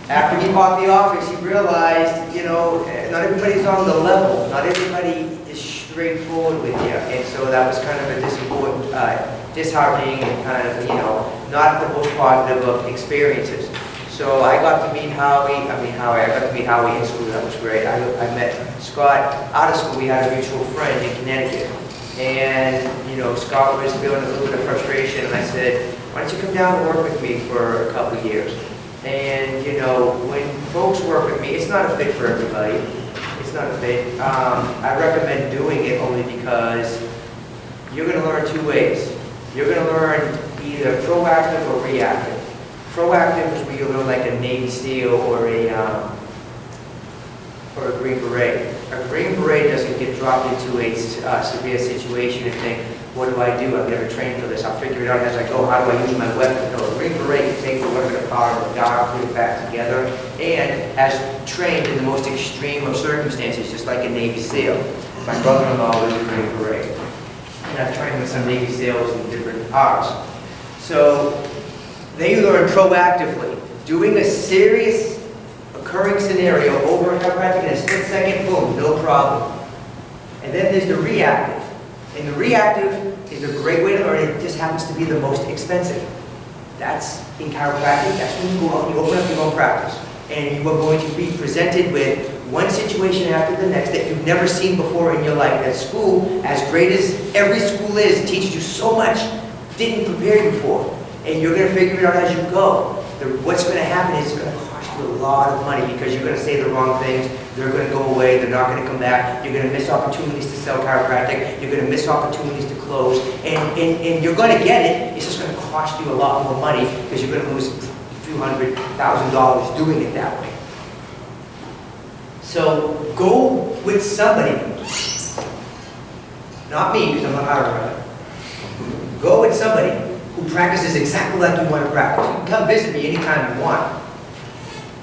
After he bought the office, he realized, you know, not everybody's on the level. Not everybody is straightforward with you. And so that was kind of a disheartening and kind of, you know, not the most positive of experiences. So I got to meet Howie, I got to meet Howie in school. That was great. I met Scott out of school. We had a mutual friend in Connecticut. And, you know, Scott was feeling a little bit of frustration. And I said, why don't you come down and work with me for a couple of years? And, you know, when folks work with me, it's not a fit for everybody. It's not a fit. I recommend doing it only because you're going to learn two ways. You're going to learn either proactive or reactive. Proactive is where you learn like a Navy SEAL or a Green Beret. A Green Beret doesn't get dropped into a severe situation and think, what do I do? I've never trained for this. I'll figure it out as I go. How do I use my weapon? No, a Green Beret can take the weapon apart in the dark, put it back together, and has trained in the most extreme of circumstances, just like a Navy SEAL. My brother-in-law was a Green Beret. And I've trained with some Navy SEALs in different arts. So they learn proactively. Doing a serious occurring scenario over a chiropractic in a split second, boom, no problem. And then there's the reactive. And the reactive is a great way to learn it. It just happens to be the most expensive. That's in chiropractic. That's when you go out and you open up your own practice. And you are going to be presented with one situation after the next that you've never seen before in your life. That school, as great as every school is, teaches you so much, didn't prepare you for. And you're going to figure it out as you go. What's going to happen is it's going to cost you a lot of money because you're going to say the wrong things. They're going to go away. They're not going to come back. You're going to miss opportunities to sell chiropractic. You're going to miss opportunities to close. And you're going to get it. It's just going to cost you a lot more money because you're going to lose a few $100,000 doing it that way. So go with somebody. Not me, because I'm not hiring. Go with somebody who practices exactly like you want to practice. You can come visit me anytime you want.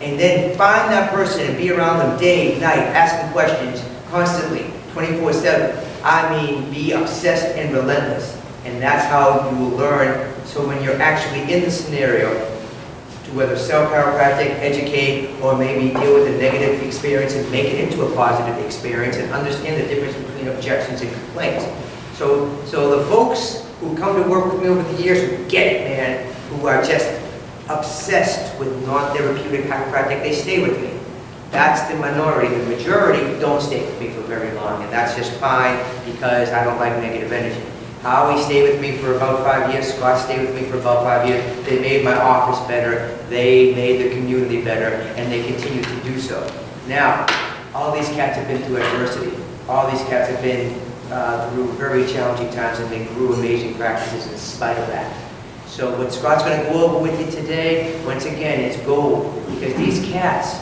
And then find that person and be around them day, night, asking questions constantly, 24/7. I mean, be obsessed and relentless. And that's how you will learn. So when you're actually in the scenario, to whether sell chiropractic, educate, or maybe deal with a negative experience and make it into a positive experience and understand the difference between objections and complaints. So the folks who come to work with me over the years who get it, man, who are just obsessed with non-therapeutic chiropractic, they stay with me. That's the minority. The majority don't stay with me for very long, and that's just fine because I don't like negative energy. Howie stayed with me for about 5 years. Scott stayed with me for about 5 years. They made my office better. They made the community better, and they continue to do so. Now, all these cats have been through adversity. All these cats have been through very challenging times, and they grew amazing practices in spite of that. So what Scott's going to go over with you today, once again, is gold. Because these cats,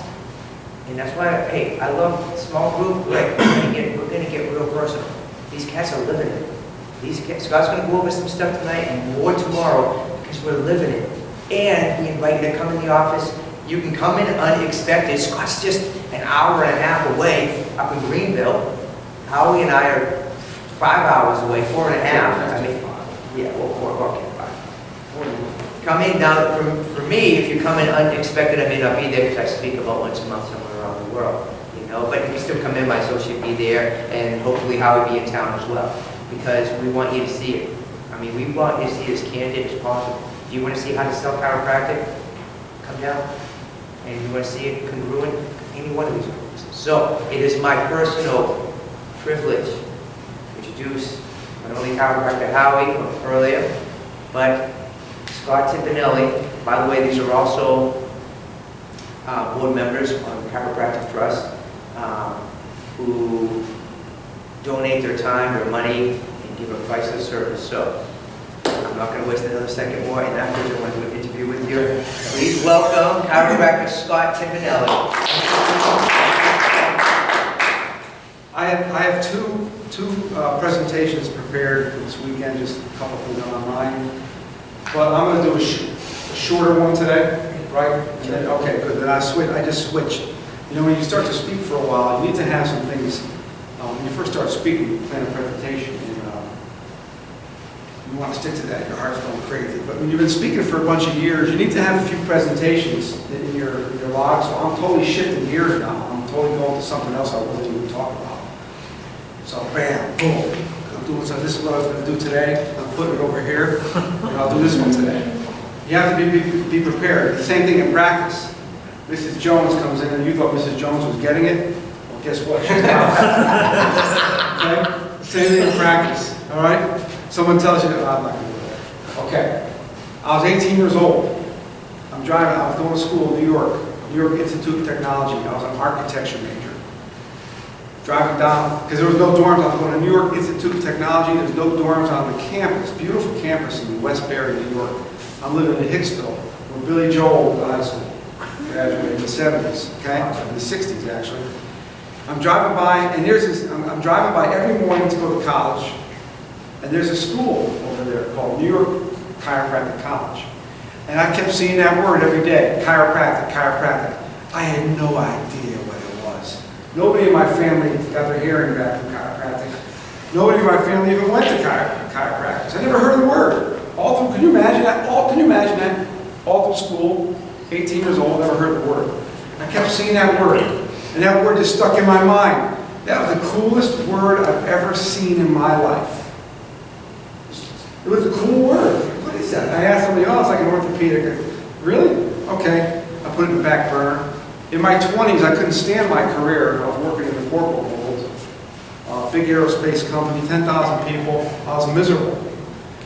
and that's why, hey, I love small group, right? We're going to get real personal. These cats are living it. Scott's going to go over some stuff tonight and more tomorrow because we're living it. And we invite you to come in the office. You can come in unexpected. Scott's just an hour and a half away up in Greenville. Howie and I are 5 hours away, 4.5. I mean, yeah, well, 5. Come in now. For me, if you come in unexpected, I may not be there because I speak about once a month somewhere around the world. You know, but you can still come in. My associate be there, and hopefully Howie be in town as well. Because we want you to see it. I mean, we want you to see it as candid as possible. Do you want to see how to sell chiropractic? Come down. And you want to see it congruent? Any one of these groups. So, it is my personal privilege to introduce not only chiropractor Howie from earlier, but Scott Timpanelli. By the way, these are also board members on the Chiropractic Trust who donate their time, their money, and give a priceless service. So I'm not going to waste another second more, and afterwards I want to do an interview with you. Please welcome chiropractor Scott Timpanelli. I have two presentations prepared for this weekend, just a couple for them online. But I'm going to do a shorter one today, right? And then, okay, good. Then I just switched. You know, when you start to speak for a while, you need to have some things. When you first start speaking, you plan a presentation, and you want to stick to that, your heart's going crazy. But when you've been speaking for a bunch of years, you need to have a few presentations in your log. So I'm totally shifting gears now. I'm totally going to something else I wasn't even talking about. So bam, boom. I'm doing so. This is what I was going to do today. I'm putting it over here, and I'll do this one today. You have to be prepared. The same thing in practice. Mrs. Jones comes in, and you thought Mrs. Jones was getting it. Well, guess what? She's not. Okay? Same thing in practice. All right? Someone tells you that I'm not going to do that. Okay. I was 18 years old. I'm driving. I was going to school in New York Institute of Technology. I was an architecture major. Driving down, because there was no dorms. I was going to New York Institute of Technology. There's no dorms on the campus, beautiful campus in West Barre, New York. I'm living in Hicksville, where Billy Joel went to high school. Graduated in the 70s, okay? In the 60s, actually. I'm driving by, and there's this, I'm driving by every morning to go to college, and there's a school over there called New York Chiropractic College. And I kept seeing that word every day, chiropractic, chiropractic. I had no idea what it was. Nobody in my family got their hearing back from chiropractic. Nobody in my family even went to chiropractic. I never heard the word. All through, can you imagine that? Can you imagine that? All through school, 18 years old, never heard the word. I kept seeing that word, and that word just stuck in my mind. That was the coolest word I've ever seen in my life. It was a cool word. What is that? I asked somebody, oh, it's like an orthopedic. I said, really? Okay. I put it in the back burner. In my 20s, I couldn't stand my career. I was working in the corporate world. Big aerospace company, 10,000 people. I was miserable.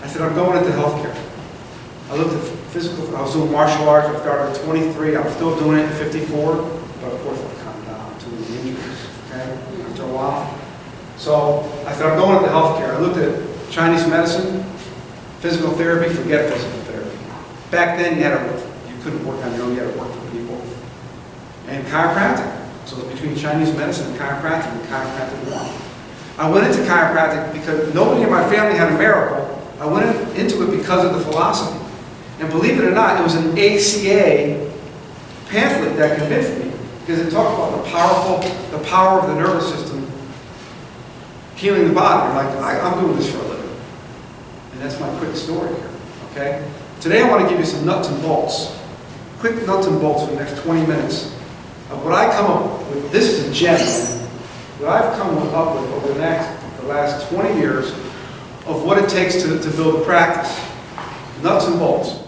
I said, I'm going into healthcare. I looked at physical, I was doing martial arts. I started at 23. I'm still doing it at 54. But of course, I've come down to the injuries, okay, after a while. So I said, I'm going into healthcare. I looked at Chinese medicine, physical therapy, forget physical therapy. Back then, you couldn't work on your own, you had to work for people. And chiropractic. So it was between Chinese medicine and chiropractic won. I went into chiropractic because nobody in my family had a miracle. I went into it because of the philosophy. And believe it or not, it was an ACA pamphlet that convinced me, because it talked about the power of the nervous system healing the body. I'm like, I'm doing this for a living. And that's my quick story here, okay? Today I want to give you some nuts and bolts, quick nuts and bolts for the next 20 minutes of what I come up with. This is a gem, man. What I've come up with over the last 20 years of what it takes to build a practice. Nuts and bolts.